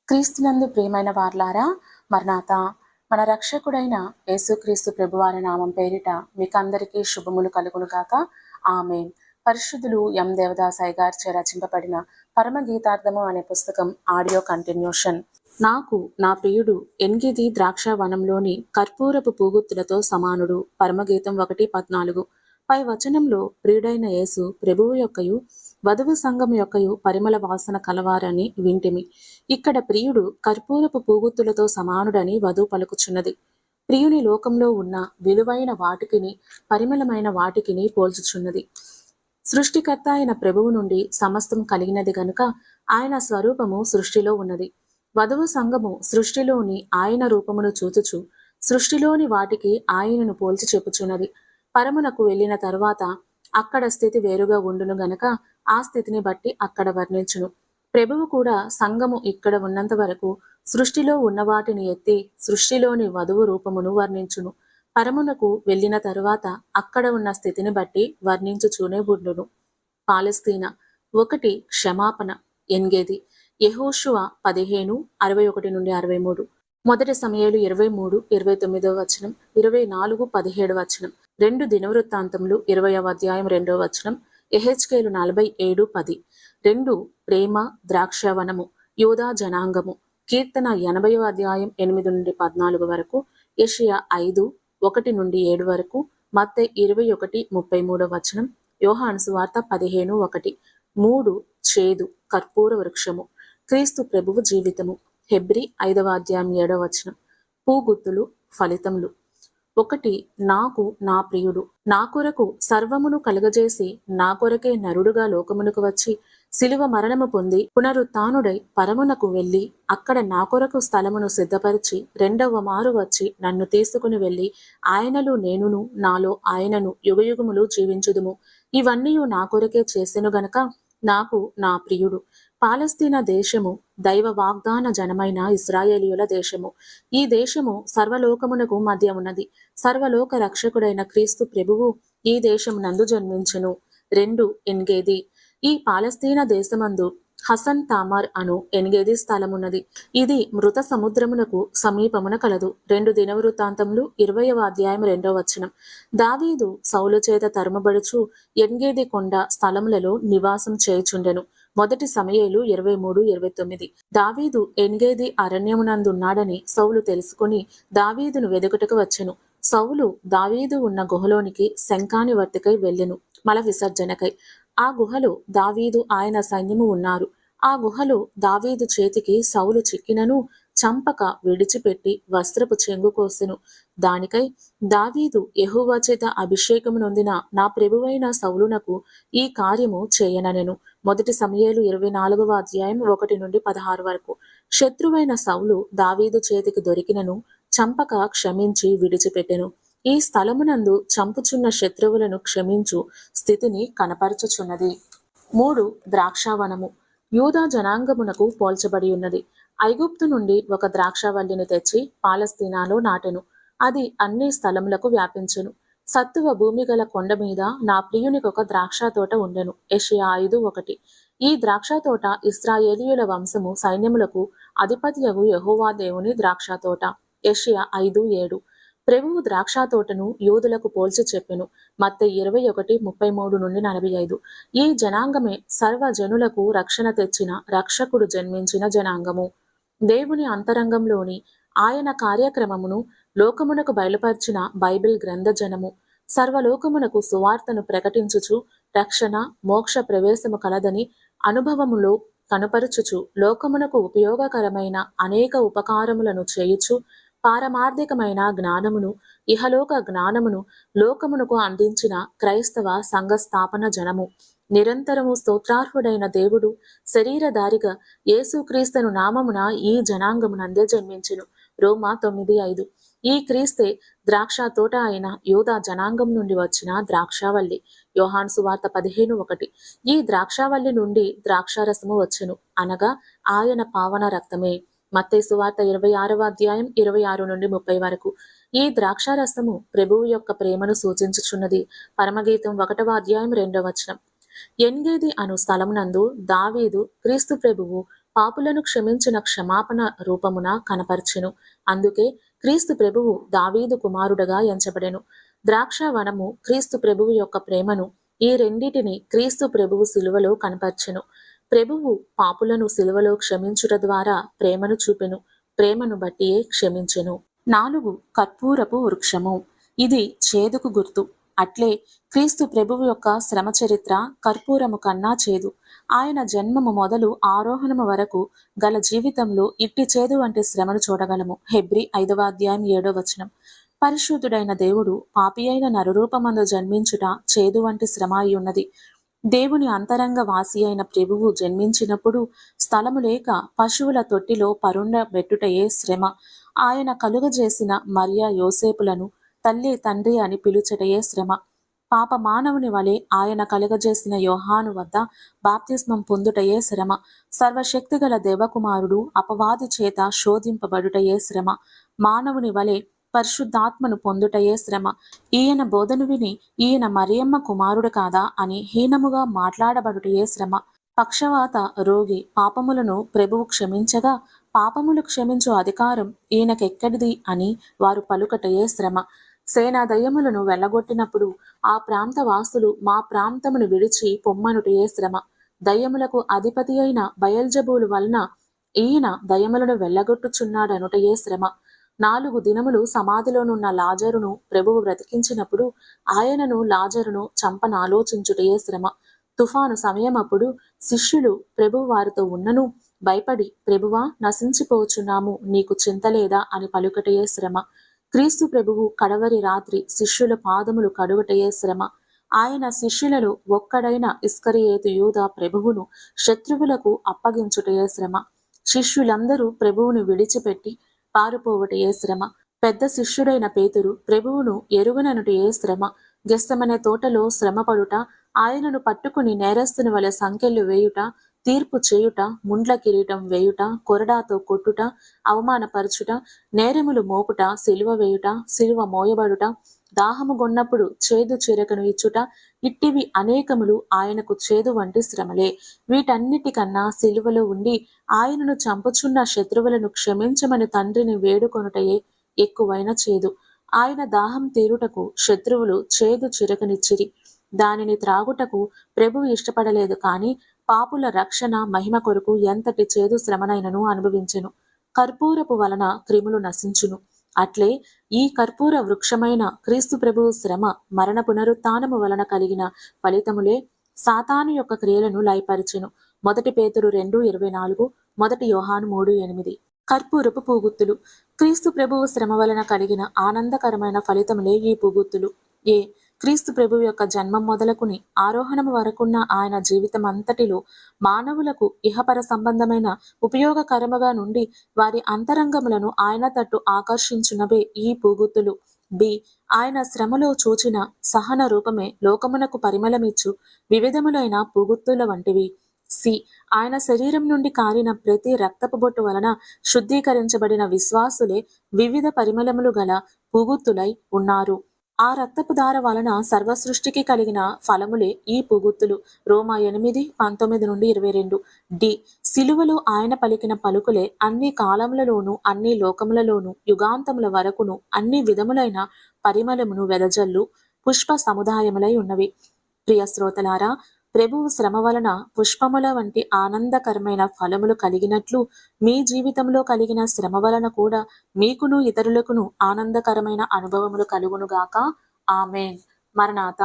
క్రీస్తునందు ప్రియమైన వార్లారా, మరణాత మన రక్షకుడైన యేసుక్రీస్తు ప్రభువారి నామం పేరిట మీకందరికీ శుభములు కలుగును గాక. ఆమేన్. పరిశుద్ధులు ఎం దేవదాసాయి గారిచే రచింపబడిన పరమగీతార్థము అనే పుస్తకం ఆడియో కంటిన్యూషన్. నాకు నా ప్రియుడు ఎన్గిది ద్రాక్షావనంలోని కర్పూరపు పూగుత్తులతో సమానుడు. పరమగీతం 1:14. పై వచనంలో ప్రియుడైన యేసు ప్రభువు యొక్కయు వధువు సంఘము యొక్కయు పరిమళ వాసన కలవారని వింటిమి. ఇక్కడ ప్రియుడు కర్పూరపు పూగుత్తులతో సమానుడని వధువు పలుకుచున్నది. ప్రియుని లోకంలో ఉన్న విలువైన వాటికిని పరిమళమైన వాటికిని పోల్చుచున్నది. సృష్టికర్త అయిన ప్రభువు నుండి సమస్తం కలిగినది గనుక ఆయన స్వరూపము సృష్టిలో ఉన్నది. వధువు సంఘము సృష్టిలోని ఆయన రూపమును చూచుచు సృష్టిలోని వాటికి ఆయనను పోల్చి చెప్పుచున్నది. పరమునకు వెళ్ళిన తరువాత అక్కడ స్థితి వేరుగా ఉండును గనక ఆ స్థితిని బట్టి అక్కడ వర్ణించును. ప్రభువు కూడా సంఘము ఇక్కడ ఉన్నంత వరకు సృష్టిలో ఉన్న వాటిని ఎత్తి సృష్టిలోని వధువు రూపమును వర్ణించును. పరమునకు వెళ్ళిన తరువాత అక్కడ ఉన్న స్థితిని బట్టి వర్ణించుచూనే ఉండును. పాలస్తీనా 1 క్షమాపణ. ఎన్గేది యెహోషువ 15:61-63. మొదటి సమూయేలు 23:29 వచనం, 24:17 వచనం. 2 దినవృత్తాంతములు 20వ అధ్యాయం 2వ వచనం. యెహెజ్కేలు 47:10. 2 ప్రేమ ద్రాక్షావనము యూదా జనాంగము. కీర్తన 80వ అధ్యాయం 8-14 వరకు. యెషయా 5:1-7 వరకు. మత్తయి 21:33 వచనం. యోహాను సువార్త 15:1. 3 చేదు కర్పూర వృక్షము క్రీస్తు ప్రభువు జీవితము. హెబ్రీ 5వ అధ్యాయం 7వ వచనం. పూగుత్తులు ఫలితములు. 1 నాకు నా ప్రియుడు నా కొరకు సర్వమును కలుగజేసి నా కొరకే నరుడుగా లోకమునకు వచ్చి శిలువ మరణము పొంది పునరుత్థానుడై పరమునకు వెళ్ళి అక్కడ నా కొరకు స్థలమును సిద్ధపరిచి రెండవ మారు వచ్చి నన్ను తీసుకుని వెళ్ళి ఆయనలో నేనును నాలో ఆయనను యుగయుగములు జీవించుదుము. ఇవన్నీ నా కొరకే చేసెను గనక నాకు నా ప్రియుడు. పాలస్తీనా దేశము దైవ వాగ్దాన జనమైన ఇశ్రాయేలీయుల దేశము. ఈ దేశము సర్వలోకమునకు మధ్య ఉన్నది. సర్వలోక రక్షకుడైన క్రీస్తు ప్రభువు ఈ దేశమునందు జన్మించెను. 2 ఎన్గేది ఈ పాలస్తీనా దేశమందు హసన్ తామార్ అను ఎన్గేది స్థలమున్నది. ఇది మృత సముద్రమునకు సమీపమున కలదు. 2 దినవృత్తాంతములు 20వ అధ్యాయం 2వ వచనం. దావీదు సౌలు చేత తరుమబడుచు ఎన్గేది కొండ స్థలములలో నివాసం చేయుచుండెను. మొదటి సమూయేలు 23:29. దావీదు ఎన్గేది అరణ్యమునందున్నాడని సౌలు తెలుసుకుని దావీదును వెదుకుటకు వచ్చెను. సౌలు దావీదు ఉన్న గుహలోనికి శంఖాని వర్తికై వెళ్ళెను, మల విసర్జనకై. ఆ గుహలో దావీదు ఆయన సైన్యము ఉన్నారు. ఆ గుహలో దావీదు చేతికి సౌలు చిక్కినను చంపక విడిచిపెట్టి వస్త్రపు చెంగు కోసెను. దానికై దావీదు యెహోవా చేత అభిషేకము నొందిన నా ప్రభువైన సౌలునకు ఈ కార్యము చేయననెను. మొదటి సమూయేలు 24వ అధ్యాయం 1-16 వరకు. శత్రువైన సౌలు దావీదు చేతికి దొరికినను చంపక క్షమించి విడిచిపెట్టెను. ఈ స్థలమునందు చంపుచున్న శత్రువులను క్షమించు స్థితిని కనపరచుచున్నది. 3 ద్రాక్షావనము యూదా జనాంగమునకు పోల్చబడి ఉన్నది. ఐగుప్తు నుండి ఒక ద్రాక్షావల్లిని తెచ్చి పాలస్తీనాలో నాటెను. అది అన్ని స్థలములకు వ్యాపించెను. సత్తువ భూమి గల కొండ మీద నా ప్రియునికి ఒక ద్రాక్ష తోట ఉండెను. యెషయా 5:1. ఈ ద్రాక్ష తోట ఇశ్రాయేలీయుల వంశము సైన్యములకు అధిపతియగు యెహోవా దేవుని ద్రాక్ష తోట. యెషయా 5:7. ప్రభువు ద్రాక్ష తోటను యూదులకు పోల్చి చెప్పెను. మత్తయి 21:33-45. ఈ జనాంగమే సర్వజనులకు రక్షణ తెచ్చిన రక్షకుడు జన్మించిన జనాంగము. దేవుని అంతరంగంలోని ఆయన కార్యక్రమమును లోకమునకు బయలుపరిచిన బైబిల్ గ్రంథ జనము. సర్వలోకమునకు సువార్తను ప్రకటించుచు రక్షణ మోక్ష ప్రవేశము కలదని అనుభవములో కనుపరుచుచు లోకమునకు ఉపయోగకరమైన అనేక ఉపకారములను చేయుచు పారమార్థికమైన జ్ఞానమును ఇహలోక జ్ఞానమును లోకమునకు అందించిన క్రైస్తవ సంఘ స్థాపన జనము. నిరంతరము స్తోత్రార్హుడైన దేవుడు శరీరధారిగా యేసుక్రీస్తును నామమున ఈ జనాంగమునందే జన్మించెను. రోమా 9:5. ఈ క్రీస్తే ద్రాక్ష తోట అయిన యూదా జనాంగం నుండి వచ్చిన ద్రాక్షావల్లి. యోహాను సువార్త 15:1. ఈ ద్రాక్షావల్లి నుండి ద్రాక్షారసము వచ్చెను, అనగా ఆయన పావన రక్తమే. మత్తయి సువార్త 26వ అధ్యాయం 26-30 వరకు. ఈ ద్రాక్షారసము ప్రభువు యొక్క ప్రేమను సూచించుచున్నది. పరమగీతం 1వ అధ్యాయం 2వ వచనం. ఎన్గేది అను స్థలమునందు దావీదు క్రీస్తు ప్రభువు పాపులను క్షమించిన క్షమాపణ రూపమున కనపర్చెను. అందుకే క్రీస్తు ప్రభువు దావీదు కుమారుడుగా ఎంచబడెను. ద్రాక్షవనము క్రీస్తు ప్రభువు యొక్క ప్రేమను, ఈ రెండిటిని క్రీస్తు ప్రభువు సిలువలో కనపర్చెను. ప్రభువు పాపులను సిలువలో క్షమించుట ద్వారా ప్రేమను చూపెను. ప్రేమను బట్టియే క్షమించెను. 4 కర్పూరపు వృక్షము. ఇది చేదుకు గుర్తు. అట్లే క్రీస్తు ప్రభువు యొక్క శ్రమ చరిత్ర కర్పూరము కన్నా చేదు. ఆయన జన్మము మొదలు ఆరోహణము వరకు గల జీవితంలో ఇట్టి చేదు వంటి శ్రమను చూడగలము. హెబ్రీ 5వ అధ్యాయం 7వ వచనం. పరిశుద్ధుడైన దేవుడు పాపి అయిన నరరూపమందు జన్మించుట చేదు వంటి శ్రమ అయి ఉన్నది. దేవుని అంతరంగ వాసి అయిన ప్రభువు జన్మించినప్పుడు స్థలము లేక పశువుల తొట్టిలో పరుండబెట్టుటయే శ్రమ. ఆయన కలుగజేసిన మరియా యోసేపులను తల్లి తండ్రి అని పిలుచటయే శ్రమ. పాప మానవుని వలె ఆయన కలుగజేసిన యోహాను వద్ద బాప్తిస్మం పొందుటయే శ్రమ. సర్వశక్తిగల దేవకుమారుడు అపవాది చేత శోధింపబడుటయే శ్రమ. మానవుని వలె పరిశుద్ధాత్మను పొందుటయే శ్రమ. ఈయన బోధను విని ఈయన మరియమ్మ కుమారుడు కాదా అని హీనముగా మాట్లాడబడుటయే శ్రమ. పక్షవాత రోగి పాపములను ప్రభువు క్షమించగా పాపములు క్షమించు అధికారం ఈయనకెక్కడిది అని వారు పలుకటయే శ్రమ. సేనా దయ్యములను వెళ్ళగొట్టినప్పుడు ఆ ప్రాంత వాసులు మా ప్రాంతమును విడిచి పొమ్మనుటయే శ్రమ. దయ్యములకు అధిపతి అయిన బయల్జబూలు వలన ఈయన దయ్యములను వెళ్ళగొట్టుచున్నాడనుటయే శ్రమ. 4 దినములు సమాధిలోనున్న లాజరును ప్రభువు బ్రతికించినప్పుడు ఆయనను లాజరును చంపనాలోచించుటయే శ్రమ. తుఫాను సమయమప్పుడు శిష్యులు ప్రభువు వారితో ఉన్నను భయపడి, ప్రభువా నశించిపోచున్నాము, నీకు చింతలేదా అని పలుకటయే శ్రమ. క్రీస్తు ప్రభువు కడవరి రాత్రి శిష్యుల పాదములు కడుగుటయే శ్రమ. ఆయన శిష్యులలో ఒక్కడైన ఇస్కరియేతు యూదా ప్రభువును శత్రువులకు అప్పగించుటయే శ్రమ. శిష్యులందరూ ప్రభువును విడిచిపెట్టి పారిపోవటయే శ్రమ. పెద్ద శిష్యుడైన పేతురు ప్రభువును ఎరుగననుటయే శ్రమ. గెత్సెమనే తోటలో శ్రమపడుట, ఆయనను పట్టుకుని నేరస్తుని వలె సంకెళ్ళు వేయుట, తీర్పు చేయుట, ముండ్ల కిరీటం వేయుట, కొరడాతో కొట్టుట, అవమానపరచుట, నేరములు మోపుట, సిలువ వేయుట, సిలువ మోయబడుట, దాహము గొన్నప్పుడు చేదు చిరకను ఇచ్చుట, ఇట్టివి అనేకములు ఆయనకు చేదు వంటి శ్రమలే. వీటన్నిటికన్నా సిలువలో ఉండి ఆయనను చంపుచున్న శత్రువులను క్షమించమని తండ్రిని వేడుకొనుటయే ఎక్కువైన చేదు. ఆయన దాహం తీరుటకు శత్రువులు చేదు చిరకనిచ్చిరి. దానిని త్రాగుటకు ప్రభువు ఇష్టపడలేదు. కాని పాపుల రక్షణ మహిమ కొరకు ఎంతటి చేదు శ్రమనైనను అనుభవించెను. కర్పూరపు వలన క్రిములు నశించును. అట్లే ఈ కర్పూర వృక్షమైన క్రీస్తు ప్రభువు శ్రమ మరణ పునరుత్థానము వలన కలిగిన ఫలితములే సాతాను యొక్క క్రియలను లయపరిచెను. 1 పేతురు 2:24, 1 యోహాను 3:8. కర్పూరపు పూగుత్తులు. క్రీస్తు ప్రభువు శ్రమ వలన కలిగిన ఆనందకరమైన ఫలితములే ఈ పూగుత్తులు. ఏ క్రీస్తు ప్రభువు యొక్క జన్మం మొదలుకుని ఆరోహణము వరకున్న ఆయన జీవితం అంతటిలో మానవులకు ఇహపర సంబంధమైన ఉపయోగకరముగా నుండి వారి అంతరంగములను ఆయన తట్టు ఆకర్షించునవే ఈ పూగుత్తులు. బి ఆయన శ్రమలో చూచిన సహన రూపమే లోకమునకు పరిమళమిచ్చు వివిధములైన పూగుత్తుల వంటివి. సి ఆయన శరీరం నుండి కారిన ప్రతి రక్తపు బొట్టు వలన శుద్ధీకరించబడిన విశ్వాసులే వివిధ పరిమళములు గల పూగుత్తులై ఉన్నారు. ఆ రక్తపు దార వలన సర్వసృష్టికి కలిగిన ఫలములే ఈ పూగుత్తులు. రోమా 8:19-22. డి సిలువలో ఆయన పలికిన పలుకులే అన్ని కాలములలోనూ అన్ని లోకములలోనూ యుగాంతముల వరకును అన్ని విధములైన పరిమళమును వెదజల్లు పుష్ప సముదాయములై ఉన్నవి. ప్రియ శ్రోతలారా, ప్రభువు శ్రమ వలన పుష్పముల వంటి ఆనందకరమైన ఫలములు కలిగినట్లు మీ జీవితంలో కలిగిన శ్రమ వలన కూడా మీకును ఇతరులకును ఆనందకరమైన అనుభవములు కలుగునుగాక. ఆమేన్. మరణాత.